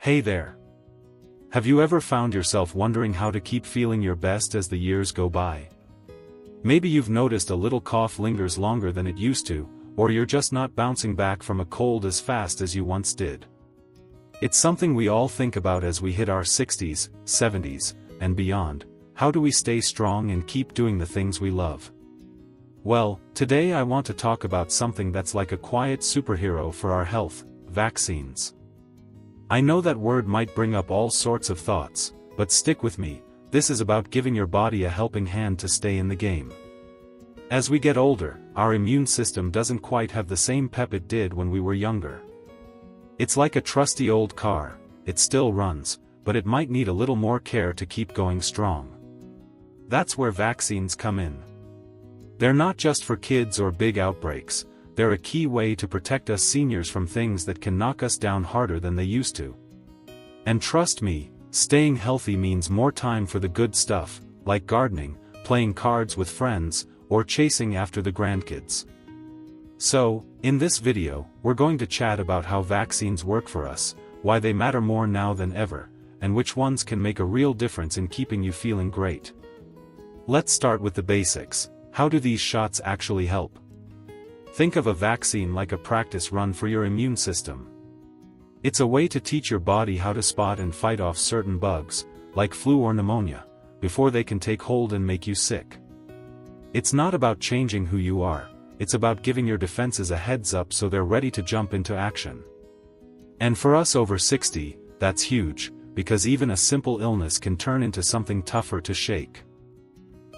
Hey there. Have you ever found yourself wondering how to keep feeling your best as the years go by? Maybe you've noticed a little cough lingers longer than it used to, or you're just not bouncing back from a cold as fast as you once did. It's something we all think about as we hit our 60s, 70s, and beyond. How do we stay strong and keep doing the things we love? Well, today I want to talk about something that's like a quiet superhero for our health: vaccines. I know that word might bring up all sorts of thoughts, but stick with me. This is about giving your body a helping hand to stay in the game. As we get older, our immune system doesn't quite have the same pep it did when we were younger. It's like a trusty old car. It still runs, but it might need a little more care to keep going strong. That's where vaccines come in. They're not just for kids or big outbreaks. They're a key way to protect us seniors from things that can knock us down harder than they used to. And trust me, staying healthy means more time for the good stuff, like gardening, playing cards with friends, or chasing after the grandkids. So, in this video, we're going to chat about how vaccines work for us, why they matter more now than ever, and which ones can make a real difference in keeping you feeling great. Let's start with the basics. How do these shots actually help? Think of a vaccine like a practice run for your immune system. It's a way to teach your body how to spot and fight off certain bugs, like flu or pneumonia, before they can take hold and make you sick. It's not about changing who you are, it's about giving your defenses a heads up so they're ready to jump into action. And for us over 60, that's huge, because even a simple illness can turn into something tougher to shake.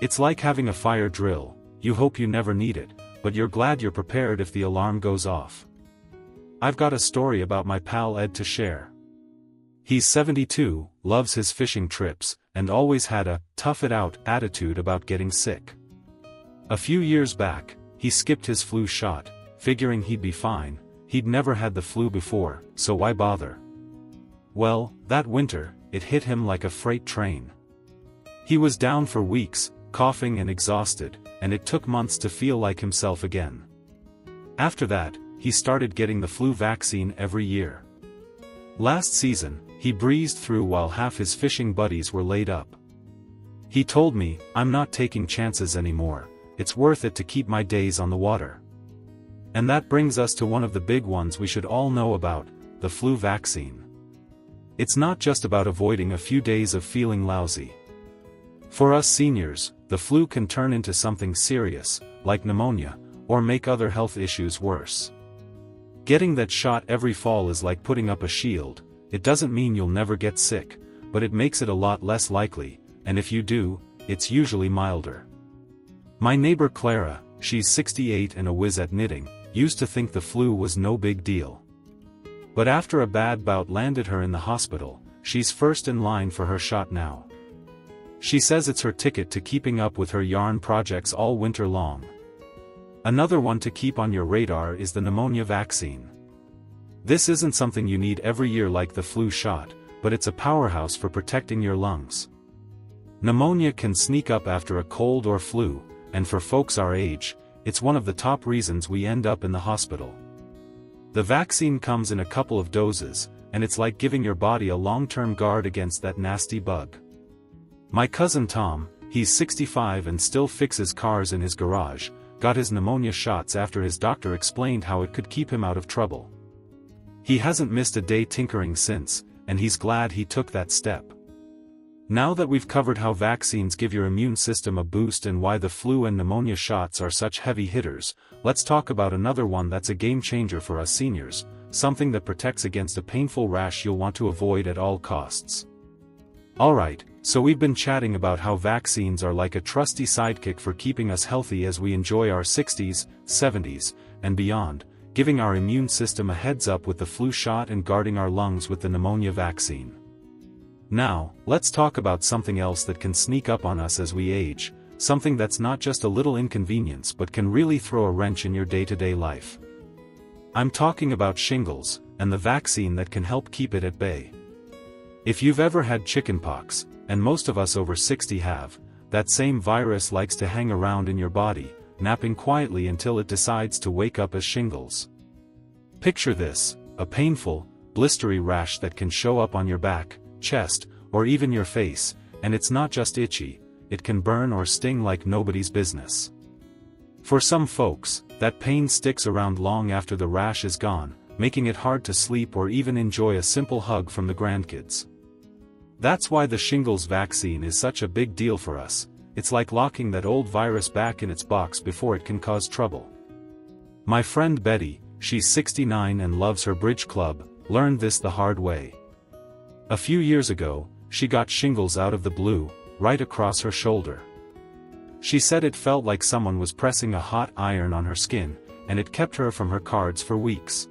It's like having a fire drill. You hope you never need it, but you're glad you're prepared if the alarm goes off. I've got a story about my pal Ed to share. He's 72, loves his fishing trips, and always had a tough-it-out attitude about getting sick. A few years back, he skipped his flu shot, figuring he'd be fine. He'd never had the flu before, so why bother? Well, that winter, it hit him like a freight train. He was down for weeks, coughing and exhausted, and it took months to feel like himself again. After that, he started getting the flu vaccine every year. Last season, he breezed through while half his fishing buddies were laid up. He told me, "I'm not taking chances anymore. It's worth it to keep my days on the water." And that brings us to one of the big ones we should all know about: the flu vaccine. It's not just about avoiding a few days of feeling lousy. For us seniors, the flu can turn into something serious, like pneumonia, or make other health issues worse. Getting that shot every fall is like putting up a shield. It doesn't mean you'll never get sick, but it makes it a lot less likely, and if you do, it's usually milder. My neighbor Clara, she's 68 and a whiz at knitting, used to think the flu was no big deal. But after a bad bout landed her in the hospital, she's first in line for her shot now. She says it's her ticket to keeping up with her yarn projects all winter long. Another one to keep on your radar is the pneumonia vaccine. This isn't something you need every year like the flu shot, but it's a powerhouse for protecting your lungs. Pneumonia can sneak up after a cold or flu, and for folks our age, it's one of the top reasons we end up in the hospital. The vaccine comes in a couple of doses, and it's like giving your body a long-term guard against that nasty bug. My cousin Tom, he's 65 and still fixes cars in his garage, got his pneumonia shots after his doctor explained how it could keep him out of trouble. He hasn't missed a day tinkering since, and he's glad he took that step. Now that we've covered how vaccines give your immune system a boost and why the flu and pneumonia shots are such heavy hitters, let's talk about another one that's a game changer for us seniors, something that protects against a painful rash you'll want to avoid at all costs. Alright, so we've been chatting about how vaccines are like a trusty sidekick for keeping us healthy as we enjoy our 60s, 70s, and beyond, giving our immune system a heads up with the flu shot and guarding our lungs with the pneumonia vaccine. Now, let's talk about something else that can sneak up on us as we age, something that's not just a little inconvenience but can really throw a wrench in your day-to-day life. I'm talking about shingles, and the vaccine that can help keep it at bay. If you've ever had chickenpox, and most of us over 60 have, that same virus likes to hang around in your body, napping quietly until it decides to wake up as shingles. Picture this: a painful, blistery rash that can show up on your back, chest, or even your face, and it's not just itchy, it can burn or sting like nobody's business. For some folks, that pain sticks around long after the rash is gone, making it hard to sleep or even enjoy a simple hug from the grandkids. That's why the shingles vaccine is such a big deal for us. It's like locking that old virus back in its box before it can cause trouble. My friend Betty, she's 69 and loves her bridge club, learned this the hard way. A few years ago, she got shingles out of the blue, right across her shoulder. She said it felt like someone was pressing a hot iron on her skin, and it kept her from her cards for weeks.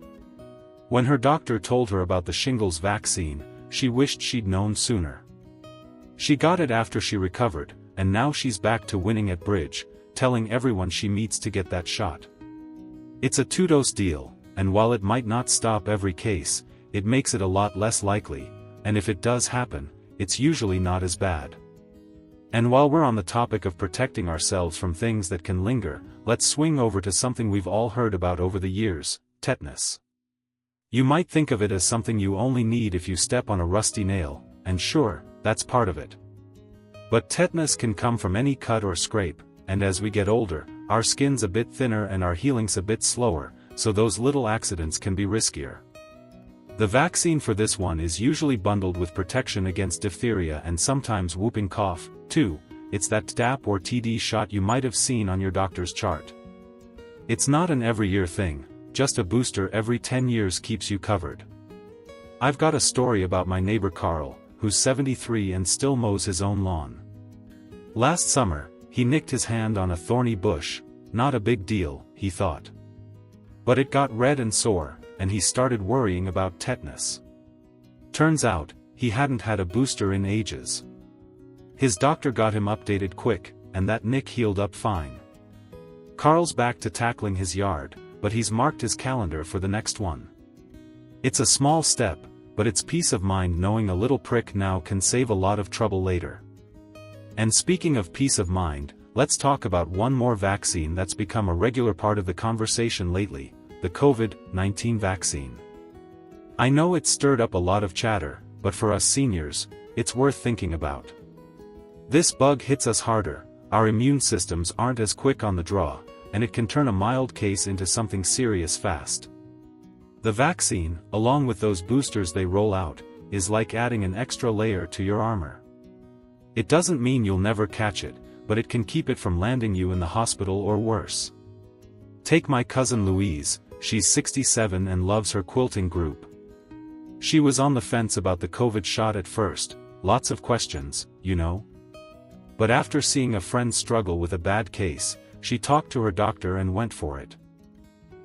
When her doctor told her about the shingles vaccine, she wished she'd known sooner. She got it after she recovered, and now she's back to winning at bridge, telling everyone she meets to get that shot. It's a two-dose deal, and while it might not stop every case, it makes it a lot less likely, and if it does happen, it's usually not as bad. And while we're on the topic of protecting ourselves from things that can linger, let's swing over to something we've all heard about over the years: tetanus. You might think of it as something you only need if you step on a rusty nail, and sure, that's part of it. But tetanus can come from any cut or scrape, and as we get older, our skin's a bit thinner and our healing's a bit slower, so those little accidents can be riskier. The vaccine for this one is usually bundled with protection against diphtheria and sometimes whooping cough, too. It's that TDAP or TD shot you might have seen on your doctor's chart. It's not an every-year thing, just a booster every 10 years keeps you covered. I've got a story about my neighbor Carl, who's 73 and still mows his own lawn. Last summer, he nicked his hand on a thorny bush. Not a big deal, he thought. But it got red and sore, and he started worrying about tetanus. Turns out, he hadn't had a booster in ages. His doctor got him updated quick, and that nick healed up fine. Carl's back to tackling his yard, but he's marked his calendar for the next one. It's a small step, but it's peace of mind knowing a little prick now can save a lot of trouble later. And speaking of peace of mind, let's talk about one more vaccine that's become a regular part of the conversation lately: the COVID-19 vaccine. I know it's stirred up a lot of chatter, but for us seniors, it's worth thinking about. This bug hits us harder, our immune systems aren't as quick on the draw, and it can turn a mild case into something serious fast. The vaccine, along with those boosters they roll out, is like adding an extra layer to your armor. It doesn't mean you'll never catch it, but it can keep it from landing you in the hospital or worse. Take my cousin Louise, she's 67 and loves her quilting group. She was on the fence about the COVID shot at first, lots of questions, you know. But after seeing a friend struggle with a bad case, she talked to her doctor and went for it.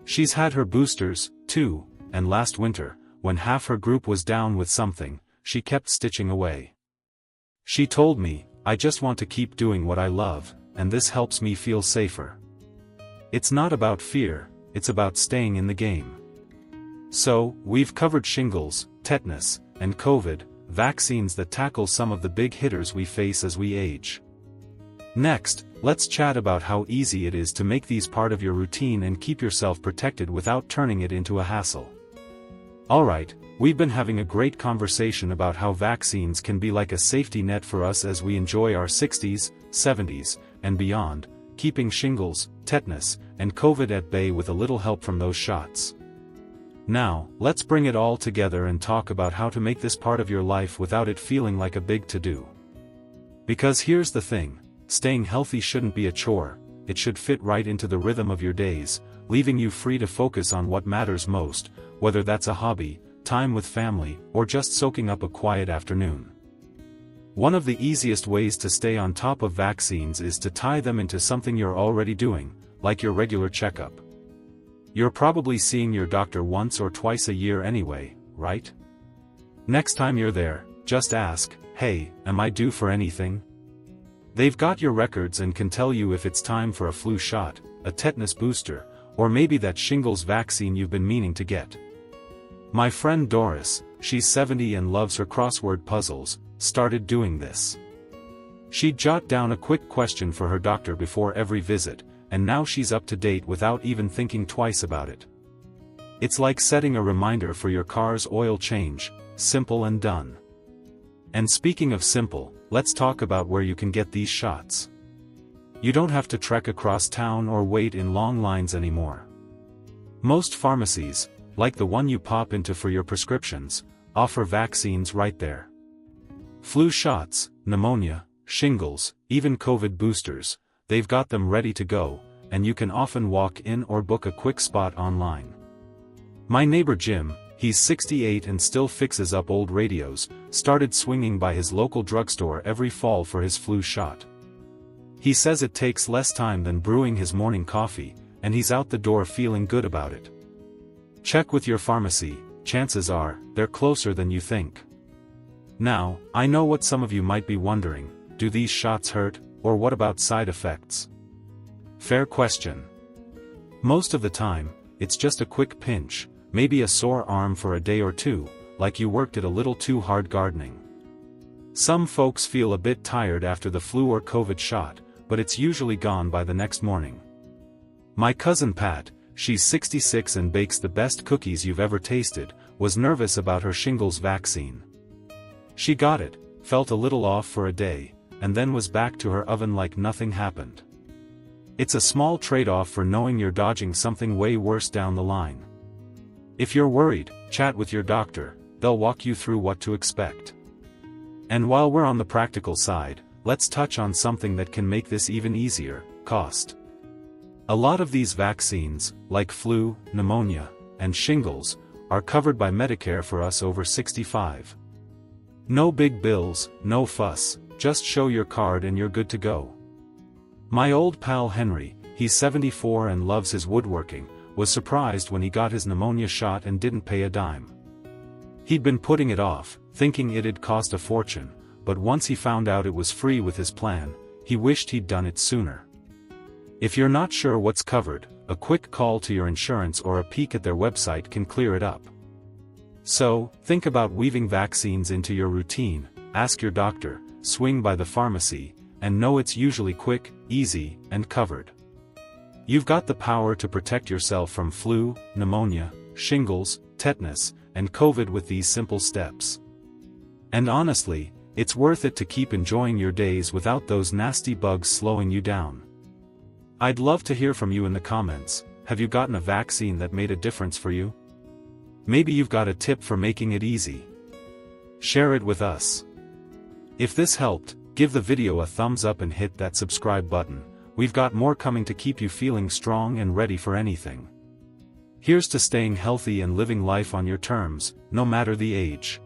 She's had her boosters, too, and last winter, when half her group was down with something, she kept stitching away. She told me, "I just want to keep doing what I love, and this helps me feel safer." It's not about fear, it's about staying in the game. So, we've covered shingles, tetanus, and COVID, vaccines that tackle some of the big hitters we face as we age. Next, let's chat about how easy it is to make these part of your routine and keep yourself protected without turning it into a hassle. Alright, we've been having a great conversation about how vaccines can be like a safety net for us as we enjoy our 60s, 70s, and beyond, keeping shingles, tetanus, and COVID at bay with a little help from those shots. Now, let's bring it all together and talk about how to make this part of your life without it feeling like a big to-do. Because here's the thing, staying healthy shouldn't be a chore, it should fit right into the rhythm of your days, leaving you free to focus on what matters most, whether that's a hobby, time with family, or just soaking up a quiet afternoon. One of the easiest ways to stay on top of vaccines is to tie them into something you're already doing, like your regular checkup. You're probably seeing your doctor once or twice a year anyway, right? Next time you're there, just ask, "Hey, am I due for anything?" They've got your records and can tell you if it's time for a flu shot, a tetanus booster, or maybe that shingles vaccine you've been meaning to get. My friend Doris, she's 70 and loves her crossword puzzles, started doing this. She'd jot down a quick question for her doctor before every visit, and now she's up to date without even thinking twice about it. It's like setting a reminder for your car's oil change, simple and done. And speaking of simple, let's talk about where you can get these shots. You don't have to trek across town or wait in long lines anymore. Most pharmacies, like the one you pop into for your prescriptions, offer vaccines right there. Flu shots, pneumonia, shingles, even COVID boosters, they've got them ready to go, and you can often walk in or book a quick spot online. My neighbor Jim, he's 68 and still fixes up old radios, started swinging by his local drugstore every fall for his flu shot. He says it takes less time than brewing his morning coffee, and he's out the door feeling good about it. Check with your pharmacy, chances are, they're closer than you think. Now, I know what some of you might be wondering, do these shots hurt, or what about side effects? Fair question. Most of the time, it's just a quick pinch, maybe a sore arm for a day or two, like you worked it a little too hard gardening. Some folks feel a bit tired after the flu or COVID shot, but it's usually gone by the next morning. My cousin Pat, she's 66 and bakes the best cookies you've ever tasted, was nervous about her shingles vaccine. She got it, felt a little off for a day, and then was back to her oven like nothing happened. It's a small trade-off for knowing you're dodging something way worse down the line. If you're worried, chat with your doctor, they'll walk you through what to expect. And while we're on the practical side, let's touch on something that can make this even easier: cost. A lot of these vaccines, like flu, pneumonia, and shingles, are covered by Medicare for us over 65. No big bills, no fuss, just show your card and you're good to go. My old pal Henry, he's 74 and loves his woodworking, was surprised when he got his pneumonia shot and didn't pay a dime. He'd been putting it off, thinking it'd cost a fortune, but once he found out it was free with his plan, he wished he'd done it sooner. If you're not sure what's covered, a quick call to your insurance or a peek at their website can clear it up. So, think about weaving vaccines into your routine, ask your doctor, swing by the pharmacy, and know it's usually quick, easy, and covered. You've got the power to protect yourself from flu, pneumonia, shingles, tetanus, and COVID with these simple steps. And honestly, it's worth it to keep enjoying your days without those nasty bugs slowing you down. I'd love to hear from you in the comments. Have you gotten a vaccine that made a difference for you? Maybe you've got a tip for making it easy. Share it with us. If this helped, give the video a thumbs up and hit that subscribe button. We've got more coming to keep you feeling strong and ready for anything. Here's to staying healthy and living life on your terms, no matter the age.